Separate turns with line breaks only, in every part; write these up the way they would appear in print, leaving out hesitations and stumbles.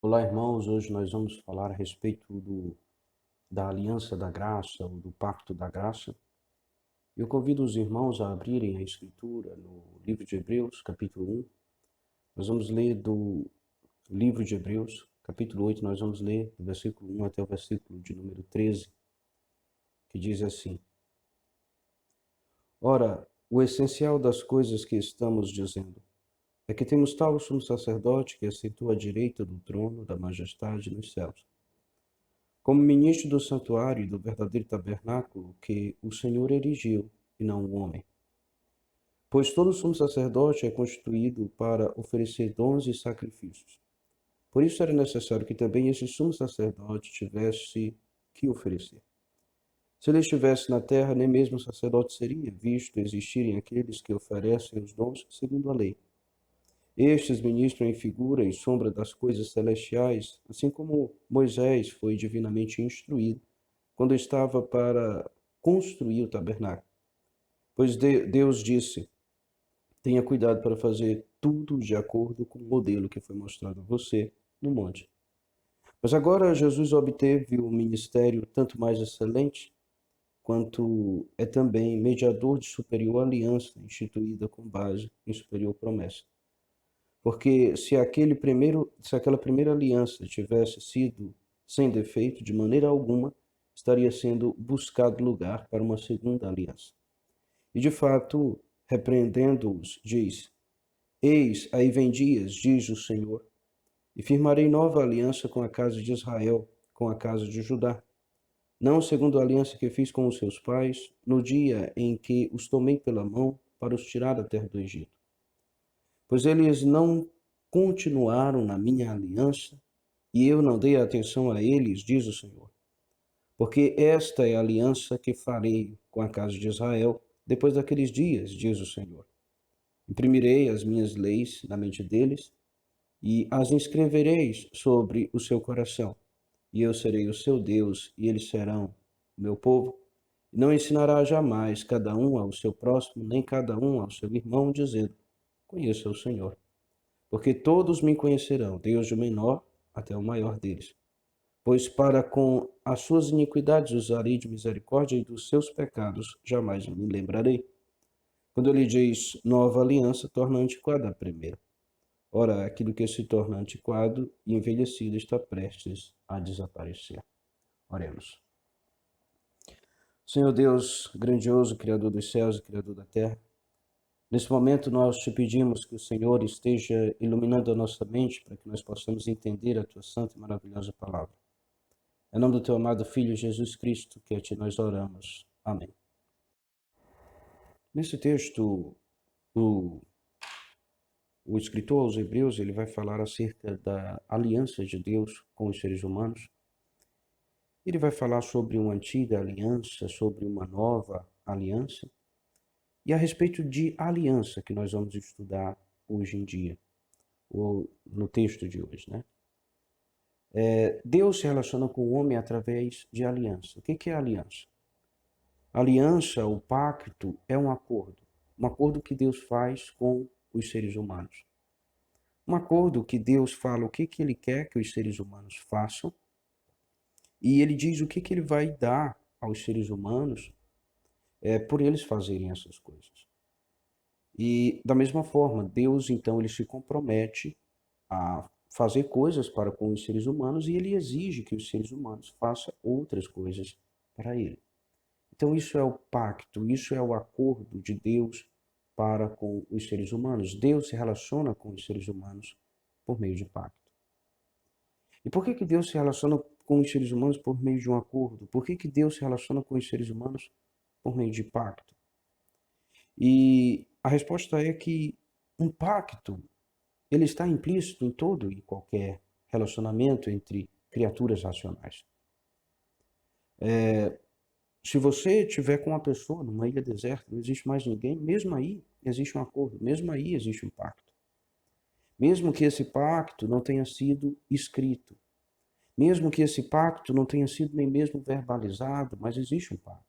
Olá, irmãos. Hoje nós vamos falar a respeito da aliança da graça, ou do pacto da graça. Eu convido os irmãos a abrirem a Escritura no livro de Hebreus, capítulo 1. Nós vamos ler do livro de Hebreus, capítulo 8, nós vamos ler do versículo 1 até o versículo de número 13, que diz assim: Ora, o essencial das coisas que estamos dizendo é que temos tal sumo sacerdote que assentou à direita do trono da majestade nos céus, como ministro do santuário e do verdadeiro tabernáculo que o Senhor erigiu, e não o homem. Pois todo sumo sacerdote é constituído para oferecer dons e sacrifícios. Por isso era necessário que também esse sumo sacerdote tivesse que oferecer. Se ele estivesse na terra, nem mesmo sacerdote seria, visto existirem aqueles que oferecem os dons segundo a lei. Estes ministram em figura e sombra das coisas celestiais, assim como Moisés foi divinamente instruído quando estava para construir o tabernáculo. Pois Deus disse: tenha cuidado para fazer tudo de acordo com o modelo que foi mostrado a você no monte. Mas agora Jesus obteve o ministério tanto mais excelente, quanto é também mediador de superior aliança, instituída com base em superior promessa. Porque se aquela primeira aliança tivesse sido sem defeito, de maneira alguma estaria sendo buscado lugar para uma segunda aliança. E de fato, repreendendo-os, diz: Eis, aí vem dias, diz o Senhor, e firmarei nova aliança com a casa de Israel, com a casa de Judá, não segundo a aliança que fiz com os seus pais, no dia em que os tomei pela mão para os tirar da terra do Egito. Pois eles não continuaram na minha aliança, e eu não dei atenção a eles, diz o Senhor. Porque esta é a aliança que farei com a casa de Israel depois daqueles dias, diz o Senhor. Imprimirei as minhas leis na mente deles, e as inscrevereis sobre o seu coração. E eu serei o seu Deus, e eles serão o meu povo. Não ensinará jamais cada um ao seu próximo, nem cada um ao seu irmão, dizendo: Conheça o Senhor. Porque todos me conhecerão, desde o menor até o maior deles. Pois para com as suas iniquidades usarei de misericórdia, e dos seus pecados jamais me lembrarei. Quando ele diz nova aliança, torna antiquada a primeira. Ora, aquilo que se torna antiquado e envelhecido está prestes a desaparecer. Oremos. Senhor Deus, grandioso, Criador dos céus e Criador da terra, nesse momento nós te pedimos que o Senhor esteja iluminando a nossa mente para que nós possamos entender a tua santa e maravilhosa palavra. Em nome do teu amado Filho Jesus Cristo, que a ti nós oramos. Amém. Nesse texto, o escritor aos Hebreus ele vai falar acerca da aliança de Deus com os seres humanos. Ele vai falar sobre uma antiga aliança, sobre uma nova aliança, e a respeito de aliança que nós vamos estudar hoje em dia, ou no texto de hoje, né? Deus se relaciona com o homem através de aliança. O que é aliança? Aliança, o pacto, é um acordo que Deus faz com os seres humanos. Um acordo que Deus fala o que Ele quer que os seres humanos façam, e Ele diz o que Ele vai dar aos seres humanos por eles fazerem essas coisas. E da mesma forma, Deus então ele se compromete a fazer coisas para com os seres humanos, e ele exige que os seres humanos façam outras coisas para ele. Então isso é o pacto, isso é o acordo de Deus para com os seres humanos. Deus se relaciona com os seres humanos por meio de pacto. E por que Deus se relaciona com os seres humanos por meio de um acordo? Por que Deus se relaciona com os seres humanos por meio de pacto? E a resposta é que um pacto, ele está implícito em todo e qualquer relacionamento entre criaturas racionais. Se você estiver com uma pessoa numa ilha deserta, não existe mais ninguém, mesmo aí existe um acordo, mesmo aí existe um pacto. Mesmo que esse pacto não tenha sido escrito, mesmo que esse pacto não tenha sido nem mesmo verbalizado, mas existe um pacto.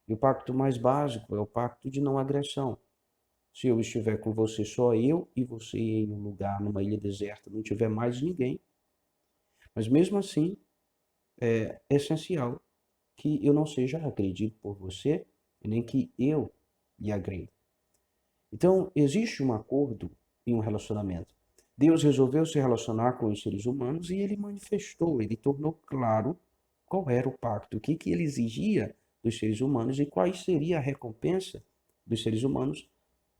E o pacto mais básico é o pacto de não agressão. Se eu estiver com você, só eu e você em um lugar, numa ilha deserta, não tiver mais ninguém, Mas mesmo assim, é essencial que eu não seja agredido por você, e nem que eu lhe agreda. Então, existe um acordo em um relacionamento. Deus resolveu se relacionar com os seres humanos e ele manifestou, ele tornou claro qual era o pacto, o que ele exigia dos seres humanos e qual seria a recompensa dos seres humanos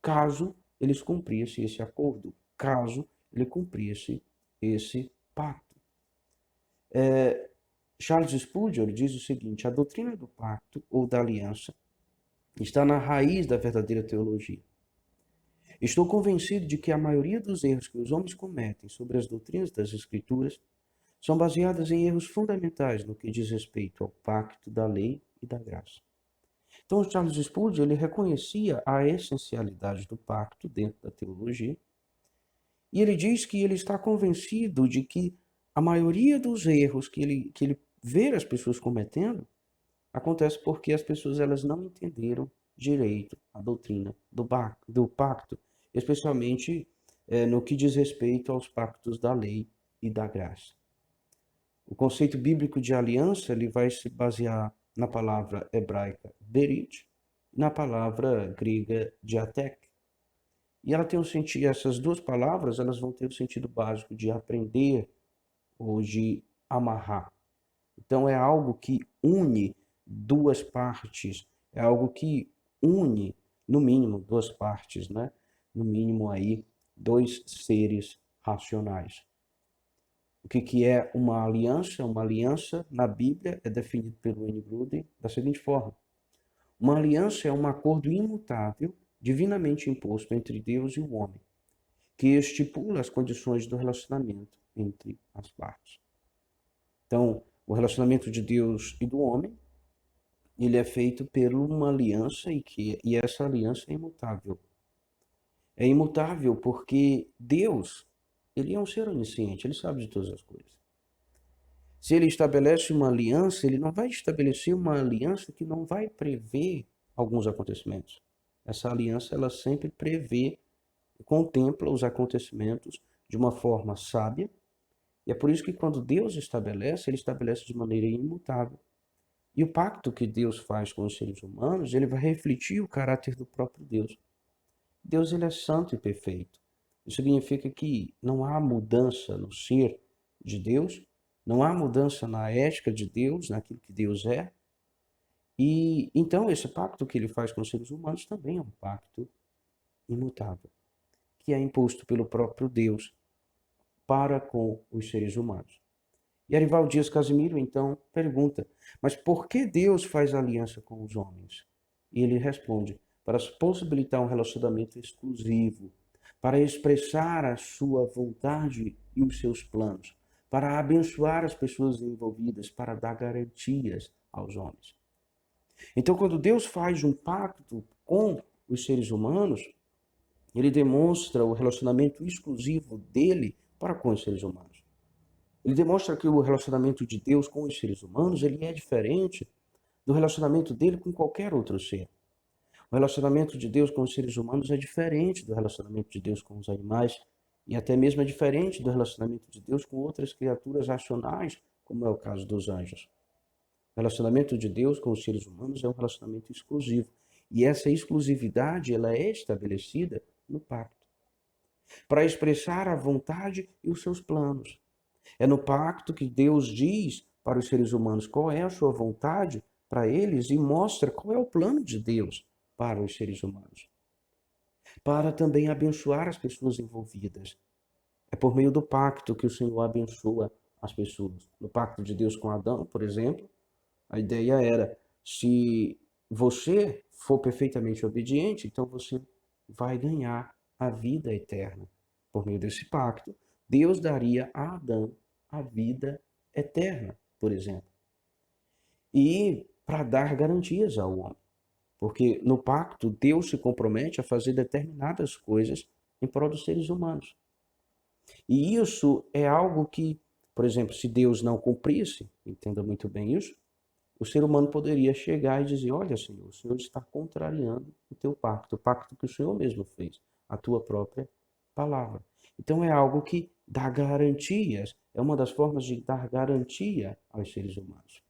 caso eles cumprissem esse acordo, caso ele cumprisse esse pacto. Charles Spurgeon diz o seguinte: a doutrina do pacto ou da aliança está na raiz da verdadeira teologia. Estou convencido de que a maioria dos erros que os homens cometem sobre as doutrinas das Escrituras são baseadas em erros fundamentais no que diz respeito ao pacto da lei e da graça. Então, Charles Spurgeon ele reconhecia a essencialidade do pacto dentro da teologia e ele diz que ele está convencido de que a maioria dos erros que ele vê as pessoas cometendo acontece porque as pessoas elas não entenderam direito a doutrina do pacto, especialmente no que diz respeito aos pactos da lei e da graça. O conceito bíblico de aliança ele vai se basear na palavra hebraica berit e na palavra grega diatek. E ela tem um sentido, essas duas palavras elas vão ter o sentido básico de aprender ou de amarrar. Então é algo que une duas partes, é algo que une, no mínimo, duas partes, né? No mínimo aí, dois seres racionais. O que é uma aliança? Uma aliança, na Bíblia, é definido pelo Wayne Grudem da seguinte forma: uma aliança é um acordo imutável, divinamente imposto entre Deus e o homem, que estipula as condições do relacionamento entre as partes. Então, o relacionamento de Deus e do homem, ele é feito por uma aliança e essa aliança é imutável. É imutável porque Deus, ele é um ser onisciente, ele sabe de todas as coisas. Se ele estabelece uma aliança, ele não vai estabelecer uma aliança que não vai prever alguns acontecimentos. Essa aliança, ela sempre prevê, contempla os acontecimentos de uma forma sábia, e é por isso que quando Deus estabelece, ele estabelece de maneira imutável. E o pacto que Deus faz com os seres humanos, ele vai refletir o caráter do próprio Deus. Deus ele é santo e perfeito. Isso significa que não há mudança no ser de Deus, não há mudança na ética de Deus, naquilo que Deus é. E então esse pacto que ele faz com os seres humanos também é um pacto imutável, que é imposto pelo próprio Deus para com os seres humanos. E Arival Dias Casimiro, então, pergunta, mas por que Deus faz aliança com os homens? E ele responde, para possibilitar um relacionamento exclusivo, para expressar a sua vontade e os seus planos, para abençoar as pessoas envolvidas, para dar garantias aos homens. Então, quando Deus faz um pacto com os seres humanos, ele demonstra o relacionamento exclusivo dele para com os seres humanos. Ele demonstra que o relacionamento de Deus com os seres humanos ele é diferente do relacionamento dele com qualquer outro ser. O relacionamento de Deus com os seres humanos é diferente do relacionamento de Deus com os animais e até mesmo é diferente do relacionamento de Deus com outras criaturas racionais, como é o caso dos anjos. O relacionamento de Deus com os seres humanos é um relacionamento exclusivo e essa exclusividade ela é estabelecida no pacto para expressar a vontade e os seus planos. É no pacto que Deus diz para os seres humanos qual é a sua vontade para eles e mostra qual é o plano de Deus para os seres humanos. Para também abençoar as pessoas envolvidas. É por meio do pacto que o Senhor abençoa as pessoas. No pacto de Deus com Adão, por exemplo, a ideia era, se você for perfeitamente obediente, então você vai ganhar a vida eterna. Por meio desse pacto, Deus daria a Adão a vida eterna, por exemplo. E para dar garantias ao homem. Porque no pacto, Deus se compromete a fazer determinadas coisas em prol dos seres humanos. E isso é algo que, por exemplo, se Deus não cumprisse, entenda muito bem isso, o ser humano poderia chegar e dizer, olha, Senhor, o Senhor está contrariando o teu pacto, o pacto que o Senhor mesmo fez, a tua própria palavra. Então é algo que dá garantias, é uma das formas de dar garantia aos seres humanos.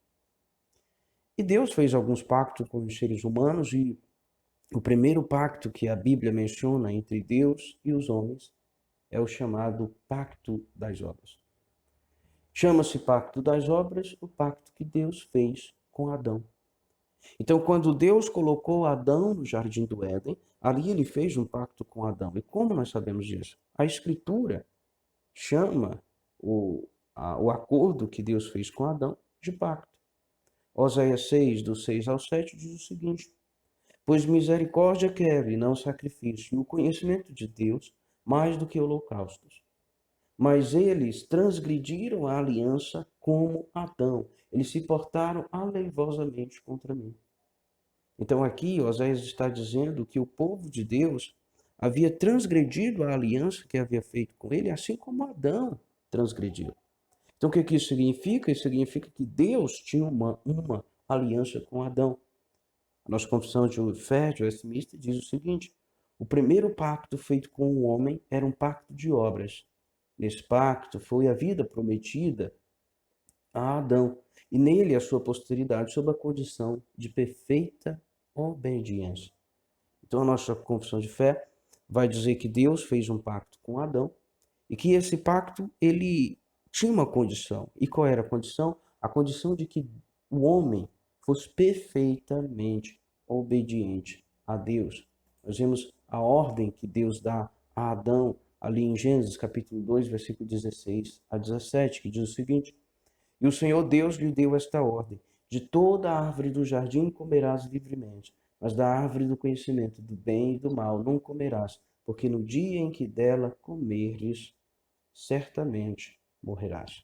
E Deus fez alguns pactos com os seres humanos, e o primeiro pacto que a Bíblia menciona entre Deus e os homens é o chamado Pacto das Obras. Chama-se Pacto das Obras o pacto que Deus fez com Adão. Então, quando Deus colocou Adão no Jardim do Éden, ali ele fez um pacto com Adão. E como nós sabemos disso? A Escritura chama o acordo que Deus fez com Adão de pacto. Oséias 6, do 6 ao 7, diz o seguinte: pois misericórdia quero e não sacrifício, e o conhecimento de Deus mais do que holocaustos. Mas eles transgrediram a aliança como Adão. Eles se portaram aleivosamente contra mim. Então aqui Oséias está dizendo que o povo de Deus havia transgredido a aliança que havia feito com ele, assim como Adão transgrediu. Então o que isso significa? Isso significa que Deus tinha uma aliança com Adão. A nossa confissão de fé de Westminster diz o seguinte: o primeiro pacto feito com o homem era um pacto de obras. Nesse pacto foi a vida prometida a Adão, e nele a sua posteridade, sob a condição de perfeita obediência. Então a nossa confissão de fé vai dizer que Deus fez um pacto com Adão e que esse pacto ele tinha uma condição. E qual era a condição? A condição de que o homem fosse perfeitamente obediente a Deus. Nós vemos a ordem que Deus dá a Adão ali em Gênesis capítulo 2, versículo 16 a 17, que diz o seguinte: e o Senhor Deus lhe deu esta ordem: de toda a árvore do jardim comerás livremente, mas da árvore do conhecimento do bem e do mal não comerás, porque no dia em que dela comeres, certamente morrerás.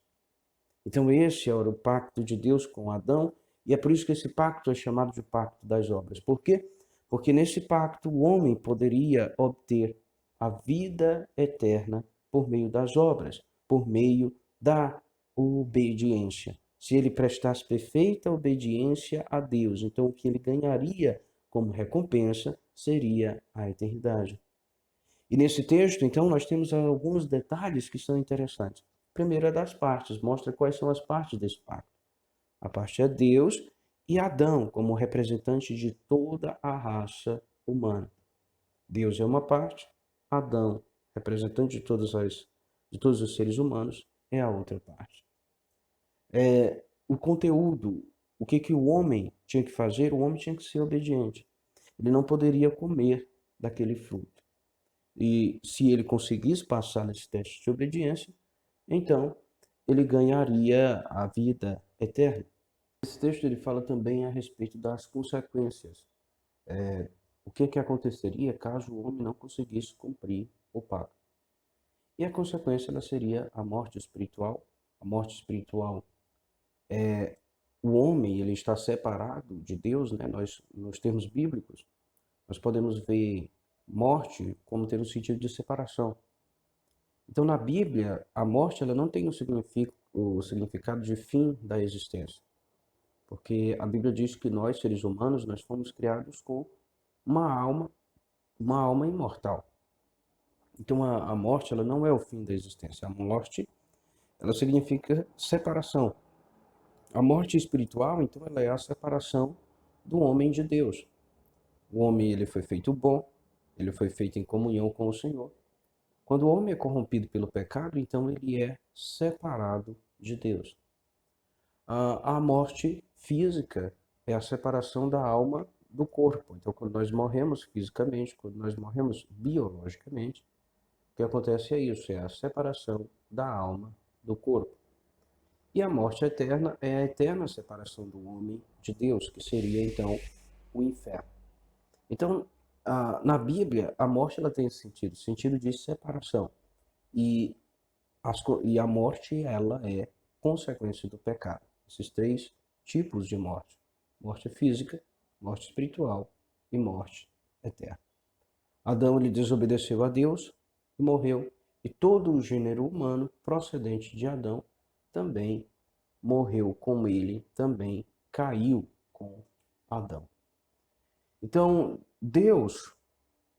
Então esse era o pacto de Deus com Adão, e é por isso que esse pacto é chamado de pacto das obras. Por quê? Porque nesse pacto o homem poderia obter a vida eterna por meio das obras, por meio da obediência. Se ele prestasse perfeita obediência a Deus, então o que ele ganharia como recompensa seria a eternidade. E nesse texto, então, nós temos alguns detalhes que são interessantes. Primeiro é das partes, mostra quais são as partes desse pacto. A parte é Deus e Adão, como representante de toda a raça humana. Deus é uma parte, Adão, representante de todos os seres humanos, é a outra parte. O conteúdo, o que o homem tinha que fazer? O homem tinha que ser obediente. Ele não poderia comer daquele fruto. E se ele conseguisse passar nesse teste de obediência, então ele ganharia a vida eterna. Esse texto ele fala também a respeito das consequências. O que aconteceria caso o homem não conseguisse cumprir o pacto? E a consequência ela seria a morte espiritual. A morte espiritual é o homem, ele está separado de Deus, né? Nós, nos termos bíblicos, nós podemos ver morte como tendo um sentido de separação. Então, na Bíblia, a morte ela não tem o significado de fim da existência, porque a Bíblia diz que nós, seres humanos, nós fomos criados com uma alma imortal. Então, a morte ela não é o fim da existência. A morte ela significa separação. A morte espiritual, então, ela é a separação do homem de Deus. O homem ele foi feito bom, ele foi feito em comunhão com o Senhor. Quando o homem é corrompido pelo pecado, então ele é separado de Deus. A morte física é a separação da alma do corpo. Então, quando nós morremos fisicamente, quando nós morremos biologicamente, o que acontece é isso, é a separação da alma do corpo. E a morte eterna é a eterna separação do homem de Deus, que seria então o inferno. Então, na Bíblia, a morte ela tem esse sentido de separação. E a morte ela é consequência do pecado. Esses três tipos de morte: morte física, morte espiritual e morte eterna. Adão ele desobedeceu a Deus e morreu, e todo o gênero humano procedente de Adão também morreu com ele, também caiu com Adão. Então, Deus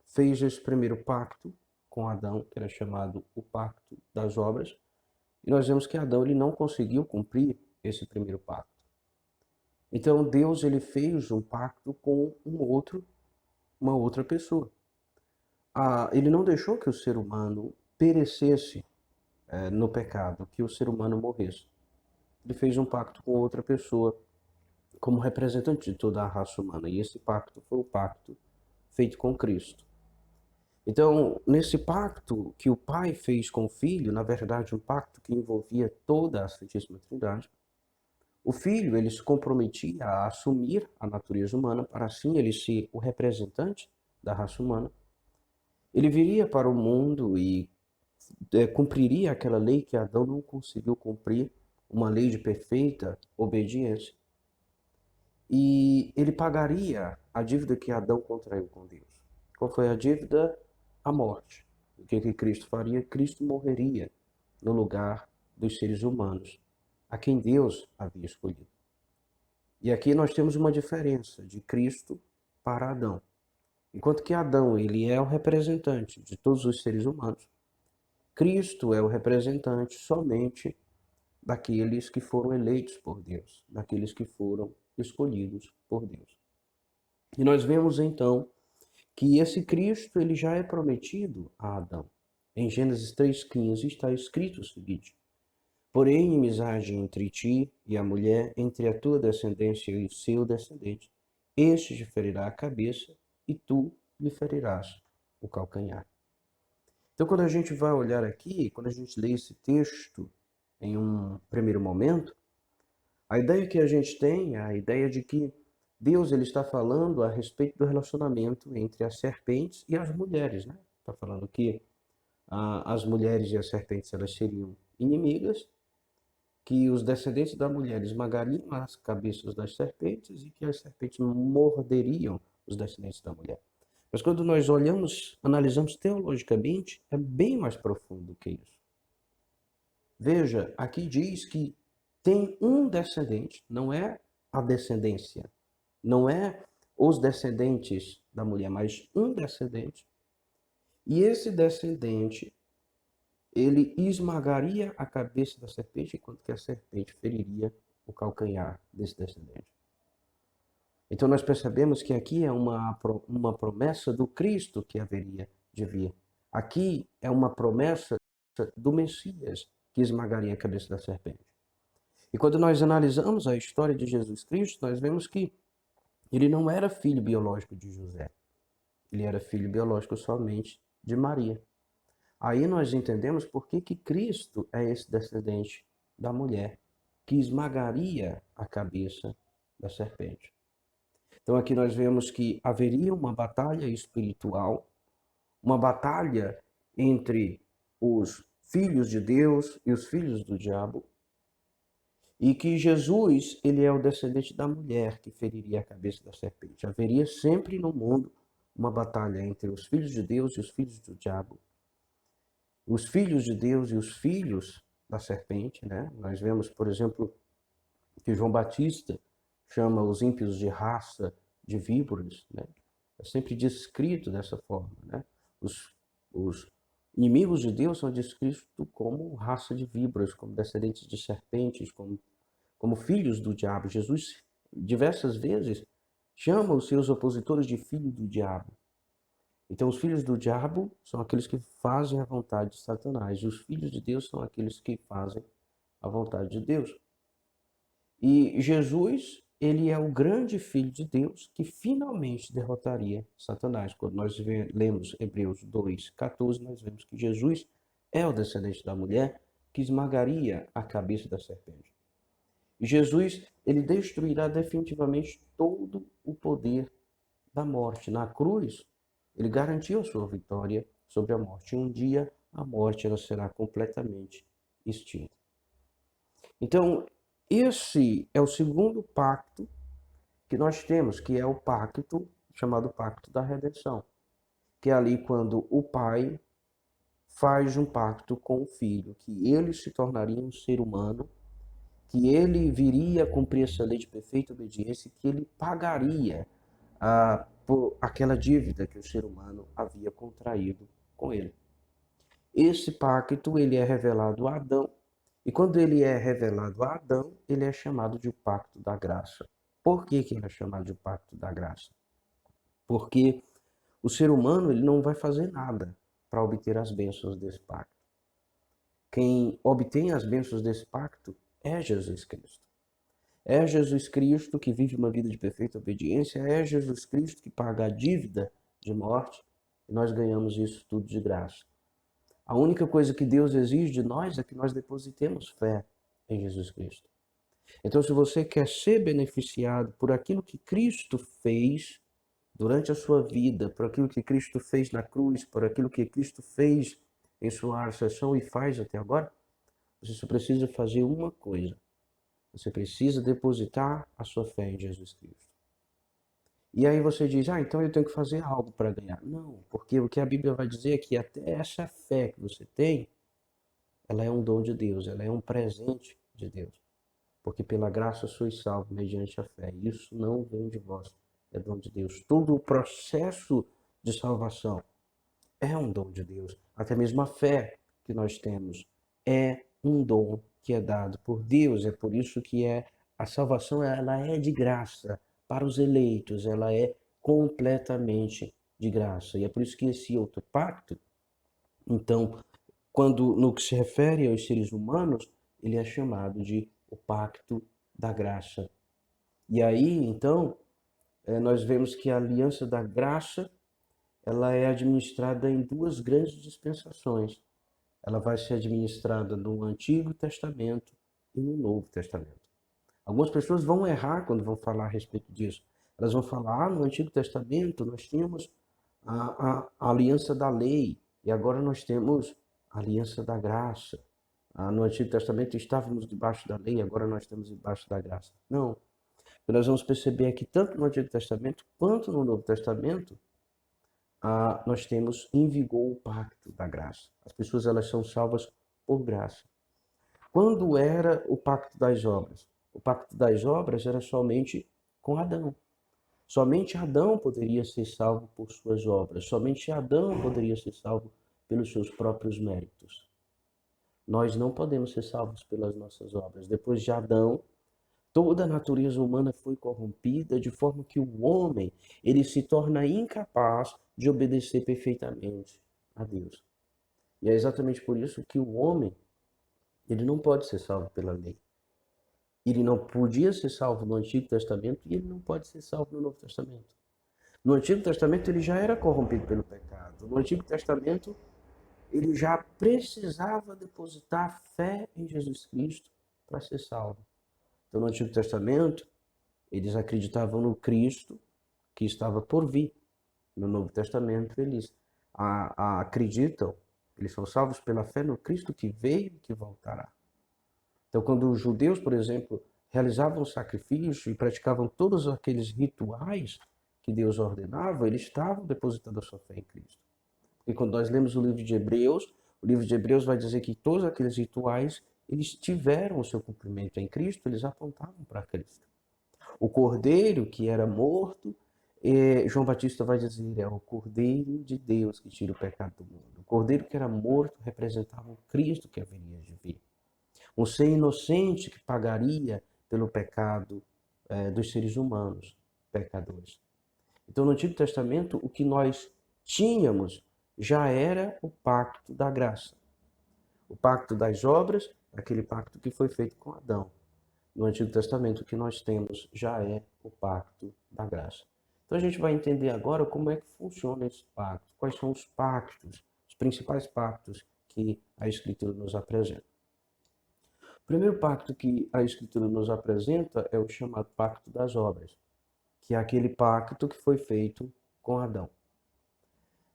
fez esse primeiro pacto com Adão, que era chamado o pacto das obras, e nós vemos que Adão ele não conseguiu cumprir esse primeiro pacto. Então Deus ele fez um pacto com uma outra pessoa. Ele não deixou que o ser humano perecesse no pecado, que o ser humano morresse. Ele fez um pacto com outra pessoa como representante de toda a raça humana, e esse pacto foi o pacto feito com Cristo. Então, nesse pacto que o Pai fez com o Filho, na verdade um pacto que envolvia toda a Santíssima Trindade, o Filho ele se comprometia a assumir a natureza humana para assim ele ser o representante da raça humana. Ele viria para o mundo e cumpriria aquela lei que Adão não conseguiu cumprir, uma lei de perfeita obediência. E ele pagaria a dívida que Adão contraiu com Deus. Qual foi a dívida? A morte. O que Cristo faria? Cristo morreria no lugar dos seres humanos, a quem Deus havia escolhido. E aqui nós temos uma diferença de Cristo para Adão. Enquanto que Adão ele é o representante de todos os seres humanos, Cristo é o representante somente daqueles que foram eleitos por Deus, daqueles que foram escolhidos por Deus. E nós vemos então que esse Cristo ele já é prometido a Adão. Em Gênesis 3,15 está escrito o seguinte: porém, inimizade entre ti e a mulher, entre a tua descendência e o seu descendente. Este te ferirá a cabeça e tu lhe ferirás o calcanhar. Então, quando a gente vai olhar aqui, quando a gente lê esse texto em um primeiro momento, a ideia que a gente tem é a ideia de que Deus ele está falando a respeito do relacionamento entre as serpentes e as mulheres, né? Está falando que as mulheres e as serpentes elas seriam inimigas, que os descendentes da mulher esmagariam as cabeças das serpentes e que as serpentes morderiam os descendentes da mulher. Mas quando nós olhamos, analisamos teologicamente, é bem mais profundo que isso. Veja, aqui diz que tem um descendente, não é a descendência, não é os descendentes da mulher, mas um descendente. E esse descendente, ele esmagaria a cabeça da serpente, enquanto que a serpente feriria o calcanhar desse descendente. Então nós percebemos que aqui é uma promessa do Cristo que haveria de vir. Aqui é uma promessa do Messias que esmagaria a cabeça da serpente. E quando nós analisamos a história de Jesus Cristo, nós vemos que ele não era filho biológico de José. Ele era filho biológico somente de Maria. Aí nós entendemos por que Cristo é esse descendente da mulher que esmagaria a cabeça da serpente. Então aqui nós vemos que haveria uma batalha espiritual, uma batalha entre os filhos de Deus e os filhos do diabo, e que Jesus, ele é o descendente da mulher que feriria a cabeça da serpente. Haveria sempre no mundo uma batalha entre os filhos de Deus e os filhos do diabo. Os filhos de Deus e os filhos da serpente, né? Nós vemos, por exemplo, que João Batista chama os ímpios de raça de víboras, né? É sempre descrito dessa forma, né? Os inimigos de Deus são descritos como raça de víboras, como descendentes de serpentes, como filhos do diabo. Jesus, diversas vezes, chama os seus opositores de filhos do diabo. Então, os filhos do diabo são aqueles que fazem a vontade de Satanás, e os filhos de Deus são aqueles que fazem a vontade de Deus. E Jesus, ele é o grande filho de Deus que finalmente derrotaria Satanás. Quando nós lemos Hebreus 2,14, nós vemos que Jesus é o descendente da mulher que esmagaria a cabeça da serpente. E Jesus, ele destruirá definitivamente todo o poder da morte. Na cruz, ele garantiu a sua vitória sobre a morte. Um dia, a morte ela será completamente extinta. Então, esse é o segundo pacto que nós temos, que é o pacto chamado pacto da redenção. Que é ali quando o pai faz um pacto com o filho, que ele se tornaria um ser humano, que ele viria a cumprir essa lei de perfeita obediência, que ele pagaria por aquela dívida que o ser humano havia contraído com ele. esse pacto ele é revelado a Adão, e quando ele é revelado a Adão, ele é chamado de o pacto da graça. Por que que ele é chamado de o pacto da graça? Porque o ser humano ele não vai fazer nada para obter as bênçãos desse pacto. Quem obtém as bênçãos desse pacto é Jesus Cristo. É Jesus Cristo que vive uma vida de perfeita obediência, é Jesus Cristo que paga a dívida de morte, e nós ganhamos isso tudo de graça. A única coisa que Deus exige de nós é que nós depositemos fé em Jesus Cristo. Então, se você quer ser beneficiado por aquilo que Cristo fez durante a sua vida, por aquilo que Cristo fez na cruz, por aquilo que Cristo fez em sua ascensão e faz até agora, você só precisa fazer uma coisa. Você precisa depositar a sua fé em Jesus Cristo. E aí você diz, então eu tenho que fazer algo para ganhar. Não, porque o que a Bíblia vai dizer é que até essa fé que você tem, ela é um dom de Deus, ela é um presente de Deus. Porque pela graça sois salvos mediante a fé. Isso não vem de vós, é dom de Deus. Todo o processo de salvação é um dom de Deus. Até mesmo a fé que nós temos é um dom que é dado por Deus. É por isso que a salvação ela é de graça para os eleitos. Ela é completamente de graça. E é por isso que esse outro pacto, então, quando no que se refere aos seres humanos, ele é chamado de o pacto da graça. E aí, então, nós vemos que a aliança da graça ela é administrada em duas grandes dispensações. Ela vai ser administrada no Antigo Testamento e no Novo Testamento. Algumas pessoas vão errar quando vão falar a respeito disso. Elas vão falar, no Antigo Testamento nós tínhamos a aliança da lei e agora nós temos a aliança da graça. No Antigo Testamento estávamos debaixo da lei, agora nós estamos debaixo da graça. Não. Nós vamos perceber que tanto no Antigo Testamento quanto no Novo Testamento, nós temos em vigor o pacto da graça. As pessoas elas são salvas por graça. Quando era o pacto das obras? O pacto das obras era somente com Adão. Somente Adão poderia ser salvo por suas obras. Somente Adão poderia ser salvo pelos seus próprios méritos. Nós não podemos ser salvos pelas nossas obras. Depois de Adão, toda a natureza humana foi corrompida de forma que o homem ele se torna incapaz de obedecer perfeitamente a Deus. E é exatamente por isso que o homem ele não pode ser salvo pela lei. Ele não podia ser salvo no Antigo Testamento e ele não pode ser salvo no Novo Testamento. No Antigo Testamento ele já era corrompido pelo pecado. No Antigo Testamento ele já precisava depositar fé em Jesus Cristo para ser salvo. Então, no Antigo Testamento, eles acreditavam no Cristo que estava por vir. No Novo Testamento, eles acreditam, eles são salvos pela fé no Cristo que veio e que voltará. Então, quando os judeus, por exemplo, realizavam sacrifícios e praticavam todos aqueles rituais que Deus ordenava, eles estavam depositando a sua fé em Cristo. E quando nós lemos o livro de Hebreus vai dizer que todos aqueles rituais eles tiveram o seu cumprimento em Cristo, eles apontavam para Cristo. O cordeiro que era morto, João Batista vai dizer, é o cordeiro de Deus que tira o pecado do mundo. O cordeiro que era morto representava o Cristo que haveria de vir. Um ser inocente que pagaria pelo pecado dos seres humanos, pecadores. Então, no Antigo Testamento, o que nós tínhamos já era o pacto da graça. O pacto das obras, aquele pacto que foi feito com Adão. No Antigo Testamento, o que nós temos já é o pacto da graça. Então a gente vai entender agora como é que funciona esse pacto, quais são os pactos, os principais pactos que a Escritura nos apresenta. O primeiro pacto que a Escritura nos apresenta é o chamado pacto das obras, que é aquele pacto que foi feito com Adão.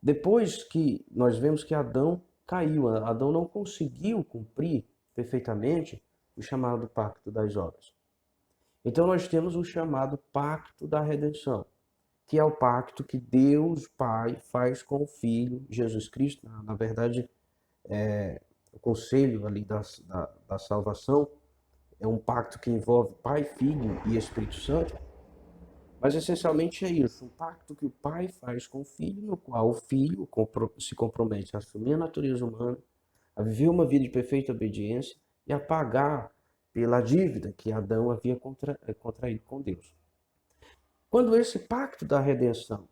Depois que nós vemos que Adão caiu, Adão não conseguiu cumprir perfeitamente o chamado pacto das obras. Então nós temos o chamado pacto da redenção, que é o pacto que Deus Pai faz com o Filho Jesus Cristo. Na verdade, o conselho ali da salvação é um pacto que envolve Pai, Filho e Espírito Santo. Mas essencialmente é isso, um pacto que o Pai faz com o Filho, no qual o Filho se compromete a assumir a natureza humana a viver uma vida de perfeita obediência e a pagar pela dívida que Adão havia contraído com Deus. Quando esse pacto da redenção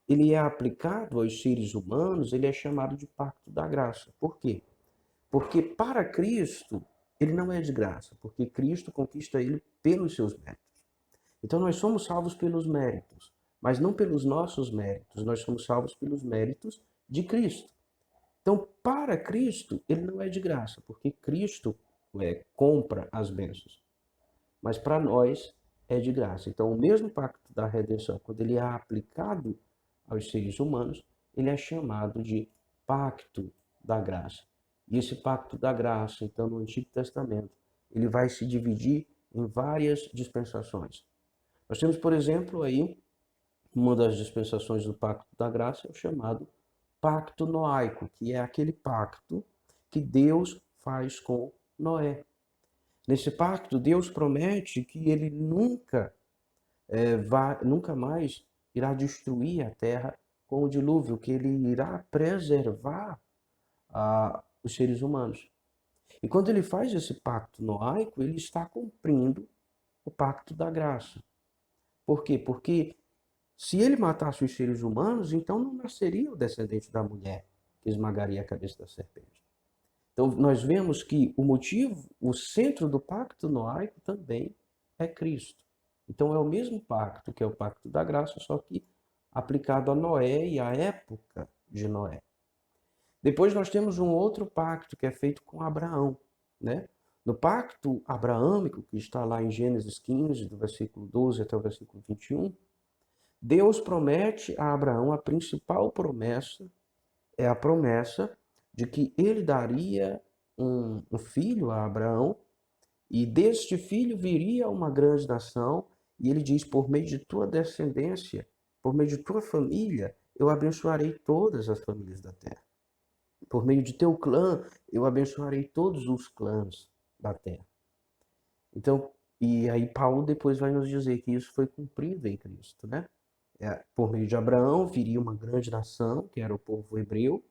ele é aplicado aos seres humanos, ele é chamado de pacto da graça. Por quê? Porque para Cristo, ele não é de graça, porque Cristo conquista ele pelos seus méritos. Então nós somos salvos pelos méritos, mas não pelos nossos méritos, nós somos salvos pelos méritos de Cristo. Então, para Cristo, ele não é de graça, porque Cristo compra as bênçãos. Mas para nós é de graça. Então, o mesmo pacto da redenção, quando ele é aplicado aos seres humanos, ele é chamado de pacto da graça. E esse pacto da graça, então, no Antigo Testamento, ele vai se dividir em várias dispensações. Nós temos, por exemplo, aí, uma das dispensações do pacto da graça é o chamado pacto noaico, que é aquele pacto que Deus faz com Noé. Nesse pacto, Deus promete que ele nunca mais irá destruir a terra com o dilúvio, que ele irá preservar os seres humanos. E quando ele faz esse pacto noaico, ele está cumprindo o pacto da graça. Por quê? Porque se ele matasse os seres humanos, então não nasceria o descendente da mulher que esmagaria a cabeça da serpente. Então nós vemos que o motivo, o centro do pacto noaico também é Cristo. Então é o mesmo pacto, que é o pacto da graça, só que aplicado a Noé e à época de Noé. Depois nós temos um outro pacto que é feito com Abraão, né? No pacto abraâmico, que está lá em Gênesis 15, do versículo 12 até o versículo 21, Deus promete a Abraão, a principal promessa é a promessa de que ele daria um filho a Abraão, e deste filho viria uma grande nação, e ele diz, por meio de tua descendência, por meio de tua família, eu abençoarei todas as famílias da terra. Por meio de teu clã, eu abençoarei todos os clãs da terra. Então, e aí Paulo depois vai nos dizer que isso foi cumprido em Cristo, né? Por meio de Abraão viria uma grande nação, que era o povo hebreu,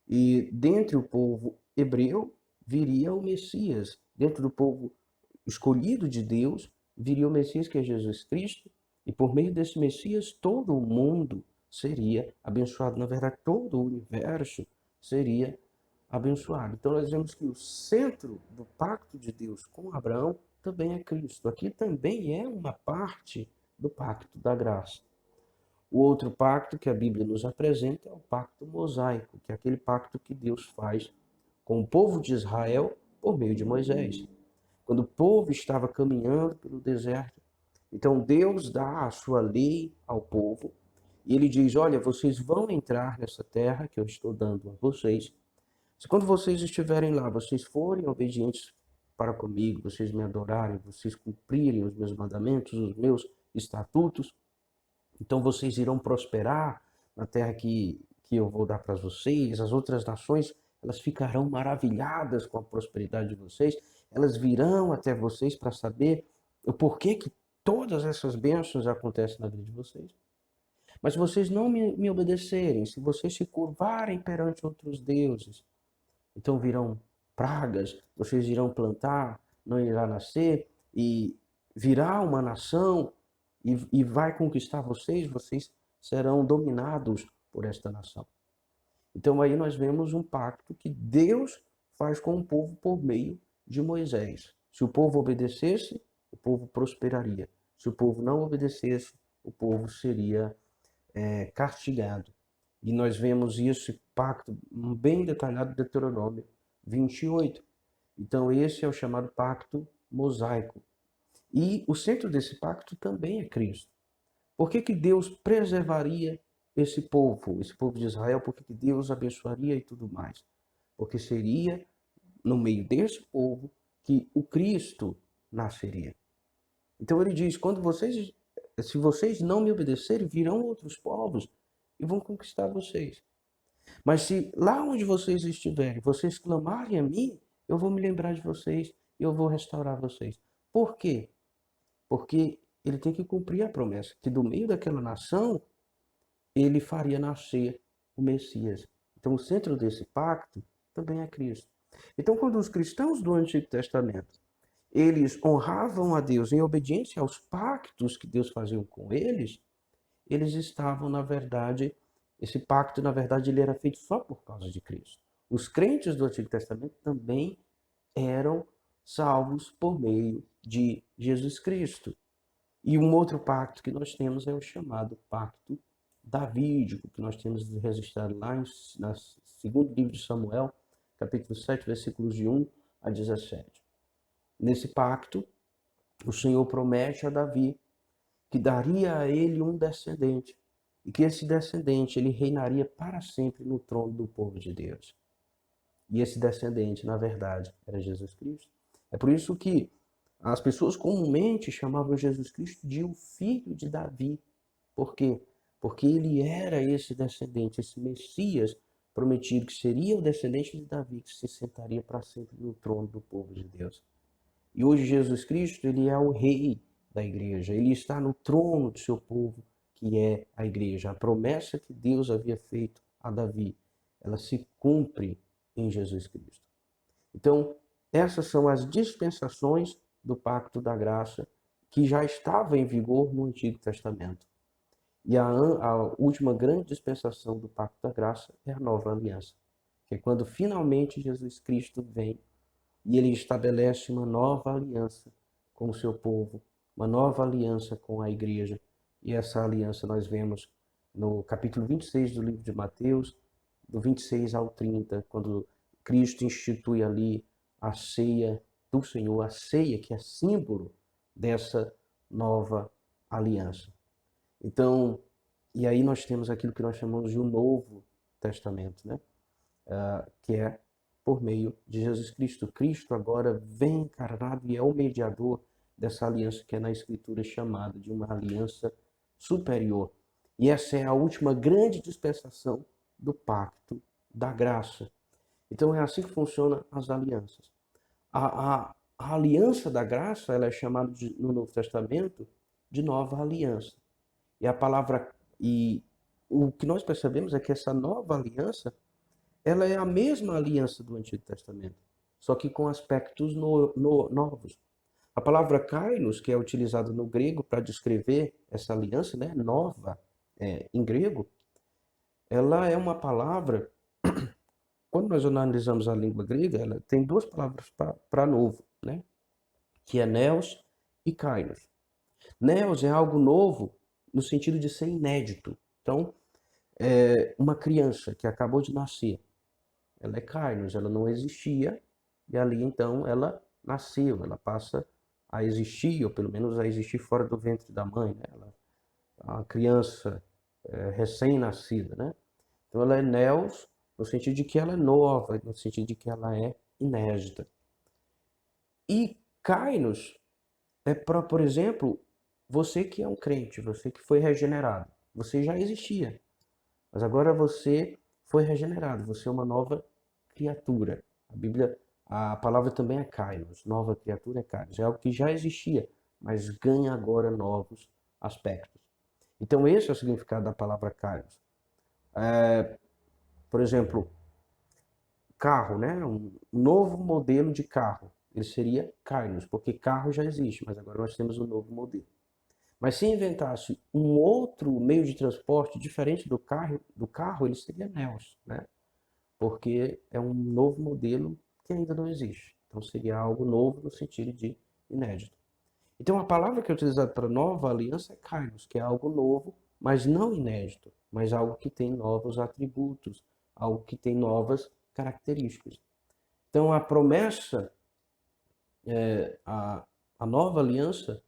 e dentre o povo hebreu viria o Messias. Dentro do povo escolhido de Deus viria o Messias, que é Jesus Cristo, e por meio desse Messias todo o mundo seria abençoado. Na verdade, todo o universo seria abençoado. Então nós vemos que o centro do pacto de Deus com Abraão também é Cristo. Aqui também é uma parte do pacto da graça. O outro pacto que a Bíblia nos apresenta é o pacto mosaico, que é aquele pacto que Deus faz com o povo de Israel por meio de Moisés. Quando o povo estava caminhando pelo deserto, então Deus dá a sua lei ao povo e ele diz, olha, vocês vão entrar nessa terra que eu estou dando a vocês. Se quando vocês estiverem lá, vocês forem obedientes para comigo, vocês me adorarem, vocês cumprirem os meus mandamentos, os meus estatutos, então vocês irão prosperar na terra que eu vou dar para vocês. As outras nações, elas ficarão maravilhadas com a prosperidade de vocês. Elas virão até vocês para saber o porquê que todas essas bênçãos acontecem na vida de vocês. Mas se vocês não me obedecerem, se vocês se curvarem perante outros deuses, então virão pragas, vocês irão plantar, não irá nascer, e virá uma nação e vai conquistar vocês, vocês serão dominados por esta nação. Então aí nós vemos um pacto que Deus faz com o povo por meio de Moisés. Se o povo obedecesse, o povo prosperaria. Se o povo não obedecesse, o povo seria castigado. E nós vemos esse pacto bem detalhado em Deuteronômio 28. Então esse é o chamado pacto mosaico. E o centro desse pacto também é Cristo. Por que Deus preservaria esse povo de Israel? Por que Deus abençoaria e tudo mais? Porque seria no meio desse povo que o Cristo nasceria. Então ele diz, se vocês não me obedecerem, virão outros povos e vão conquistar vocês. Mas se lá onde vocês estiverem, vocês clamarem a mim, eu vou me lembrar de vocês e eu vou restaurar vocês. Por quê? Porque ele tem que cumprir a promessa, que do meio daquela nação, ele faria nascer o Messias. Então o centro desse pacto também é Cristo. Então, quando os cristãos do Antigo Testamento, eles honravam a Deus em obediência aos pactos que Deus fazia com eles estavam, na verdade, esse pacto, na verdade, ele era feito só por causa de Cristo. Os crentes do Antigo Testamento também eram salvos por meio de Jesus Cristo. E um outro pacto que nós temos é o chamado pacto davídico, que nós temos registrado lá no segundo livro de Samuel, capítulo 7, versículos de 1 a 17. Nesse pacto, o Senhor promete a Davi que daria a ele um descendente, e que esse descendente ele reinaria para sempre no trono do povo de Deus. E esse descendente, na verdade, era Jesus Cristo. É por isso que as pessoas comumente chamavam Jesus Cristo de o filho de Davi. Por quê? Porque ele era esse descendente, esse Messias prometido, que seria o descendente de Davi, que se sentaria para sempre no trono do povo de Deus. E hoje Jesus Cristo, ele é o rei da igreja, ele está no trono do seu povo, que é a igreja. A promessa que Deus havia feito a Davi, ela se cumpre em Jesus Cristo. Então, essas são as dispensações do pacto da graça que já estava em vigor no Antigo Testamento. E a última grande dispensação do pacto da graça é a nova aliança, que é quando finalmente Jesus Cristo vem e ele estabelece uma nova aliança com o seu povo, uma nova aliança com a igreja. E essa aliança nós vemos no capítulo 26 do livro de Mateus, do 26 ao 30, quando Cristo institui ali a ceia do Senhor, a ceia que é símbolo dessa nova aliança. Então, e aí nós temos aquilo que nós chamamos de um Novo Testamento, né? Que é por meio de Jesus Cristo. Cristo agora vem encarnado e é o mediador dessa aliança que é na Escritura chamada de uma aliança superior. E essa é a última grande dispensação do pacto da graça. Então é assim que funcionam as alianças. A aliança da graça ela é chamada no Novo Testamento de nova aliança. E o que nós percebemos é que essa nova aliança ela é a mesma aliança do Antigo Testamento, só que com aspectos novos. A palavra kainos, que é utilizada no grego para descrever essa aliança, né, nova, em grego, ela é uma palavra, quando nós analisamos a língua grega, ela tem duas palavras para novo, né, que é neos e kainos. Neos é algo novo no sentido de ser inédito. Então, uma criança que acabou de nascer, ela é kainos, ela não existia, e ali então ela nasceu, ela passa a existir, ou pelo menos a existir fora do ventre da mãe, né? Ela é uma criança recém-nascida, né? Então ela é neos, no sentido de que ela é nova, no sentido de que ela é inédita. E kainos é para, por exemplo, você que é um crente, você que foi regenerado, você já existia, mas agora você foi regenerado, você é uma nova criatura. A palavra também é kainos, nova criatura é kainos, é algo que já existia, mas ganha agora novos aspectos. Então esse é o significado da palavra kainos. Por exemplo, carro, né? Um novo modelo de carro, ele seria kainos, porque carro já existe, mas agora nós temos um novo modelo. Mas se inventasse um outro meio de transporte diferente do carro ele seria neos, né? Porque é um novo modelo que ainda não existe. Então seria algo novo no sentido de inédito. Então a palavra que é utilizada para nova aliança é kainos, que é algo novo, mas não inédito, mas algo que tem novos atributos, algo que tem novas características. Então a promessa, a nova aliança,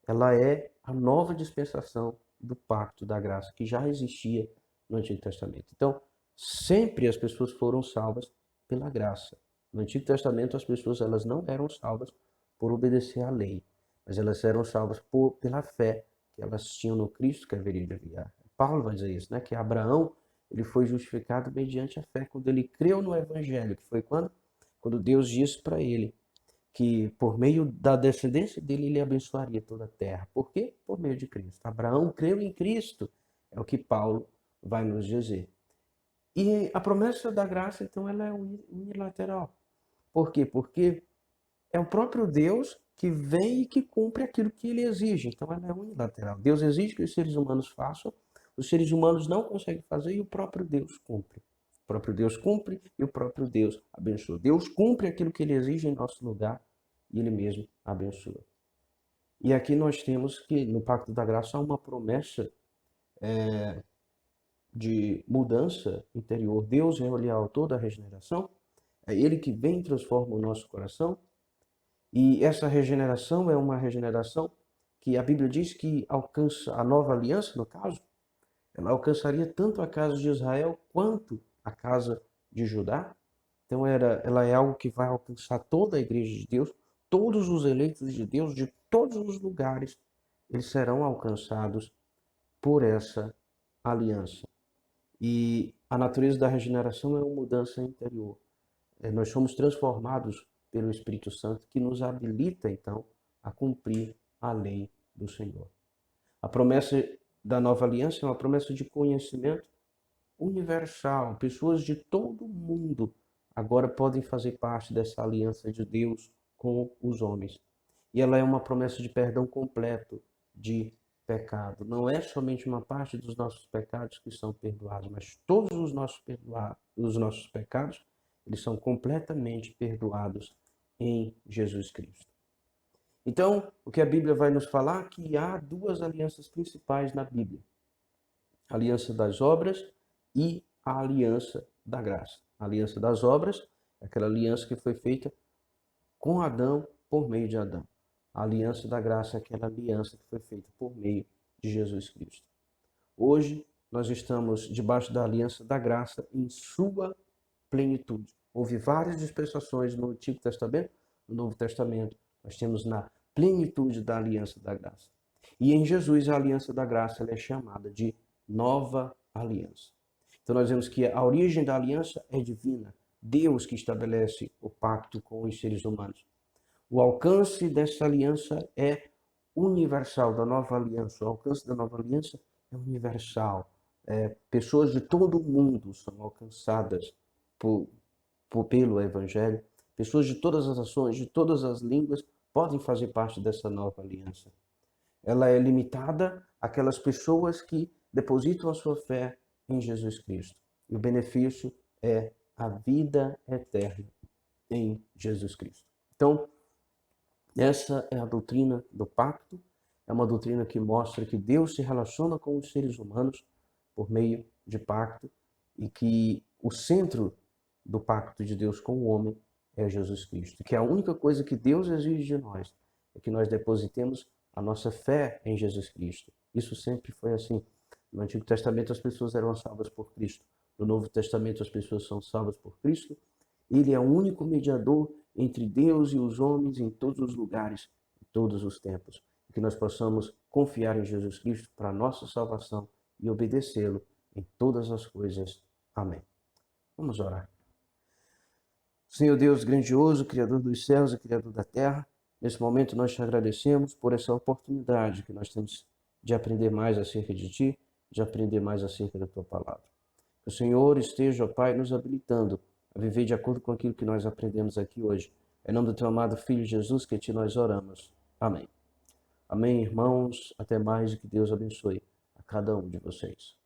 ela é a nova dispensação do pacto da graça que já existia no Antigo Testamento. Então, sempre as pessoas foram salvas pela graça. No Antigo Testamento, as pessoas elas não eram salvas por obedecer à lei, mas elas eram salvas pela fé que elas tinham no Cristo que haveria de enviar. Paulo vai dizer isso, né? Que Abraão ele foi justificado mediante a fé quando ele creu no Evangelho, que foi quando Deus disse para ele que por meio da descendência dele ele abençoaria toda a terra. Por quê? Por meio de Cristo. Abraão creu em Cristo, é o que Paulo vai nos dizer. E a promessa da graça, então, ela é unilateral. Por quê? Porque é o próprio Deus que vem e que cumpre aquilo que ele exige. Então ela é unilateral. Deus exige que os seres humanos façam, os seres humanos não conseguem fazer e o próprio Deus cumpre. O próprio Deus cumpre e o próprio Deus abençoa. Deus cumpre aquilo que ele exige em nosso lugar e ele mesmo abençoa. E aqui nós temos que no Pacto da Graça há uma promessa de mudança interior. Deus é o autor da regeneração, é ele que vem e transforma o nosso coração. E essa regeneração é uma regeneração que a Bíblia diz que alcança a nova aliança, no caso, ela alcançaria tanto a casa de Israel quanto a casa de Judá. Então ela é algo que vai alcançar toda a igreja de Deus, todos os eleitos de Deus de todos os lugares, eles serão alcançados por essa aliança. E a natureza da regeneração é uma mudança interior. Nós somos transformados pelo Espírito Santo que nos habilita, então, a cumprir a lei do Senhor. A promessa da nova aliança é uma promessa de conhecimento universal. Pessoas de todo o mundo agora podem fazer parte dessa aliança de Deus com os homens. E ela é uma promessa de perdão completo de pecado. Não é somente uma parte dos nossos pecados que são perdoados, mas todos os nossos pecados, eles são completamente perdoados em Jesus Cristo. Então, o que a Bíblia vai nos falar é que há duas alianças principais na Bíblia. A aliança das obras e a aliança da graça. A aliança das obras é aquela aliança que foi feita com Adão por meio de Adão. A aliança da graça é aquela aliança que foi feita por meio de Jesus Cristo. Hoje, nós estamos debaixo da aliança da graça em sua plenitude. Houve várias dispensações no Antigo Testamento, no Novo Testamento. Nós temos na plenitude da aliança da graça. E em Jesus, a aliança da graça ela é chamada de nova aliança. Então nós vemos que a origem da aliança é divina. Deus que estabelece o pacto com os seres humanos. O alcance dessa aliança é universal, da nova aliança. O alcance da nova aliança é universal. Pessoas de todo o mundo são alcançadas pelo Evangelho. Pessoas de todas as nações, de todas as línguas, podem fazer parte dessa nova aliança. Ela é limitada àquelas pessoas que depositam a sua fé em Jesus Cristo. E o benefício é a vida eterna em Jesus Cristo. Então, essa é a doutrina do pacto. É uma doutrina que mostra que Deus se relaciona com os seres humanos por meio de pacto e que o centro do pacto de Deus com o homem é Jesus Cristo. Que a única coisa que Deus exige de nós é que nós depositemos a nossa fé em Jesus Cristo. Isso sempre foi assim. No Antigo Testamento as pessoas eram salvas por Cristo. No Novo Testamento as pessoas são salvas por Cristo. Ele é o único mediador entre Deus e os homens em todos os lugares, em todos os tempos. Que nós possamos confiar em Jesus Cristo para a nossa salvação e obedecê-lo em todas as coisas. Amém. Vamos orar. Senhor Deus grandioso, Criador dos céus e Criador da terra, nesse momento nós te agradecemos por essa oportunidade que nós temos de aprender mais acerca de Ti, de aprender mais acerca da Tua palavra. Que o Senhor esteja, ó Pai, nos habilitando a viver de acordo com aquilo que nós aprendemos aqui hoje. Em nome do Teu amado Filho Jesus, que a Ti nós oramos. Amém. Amém, irmãos. Até mais e que Deus abençoe a cada um de vocês.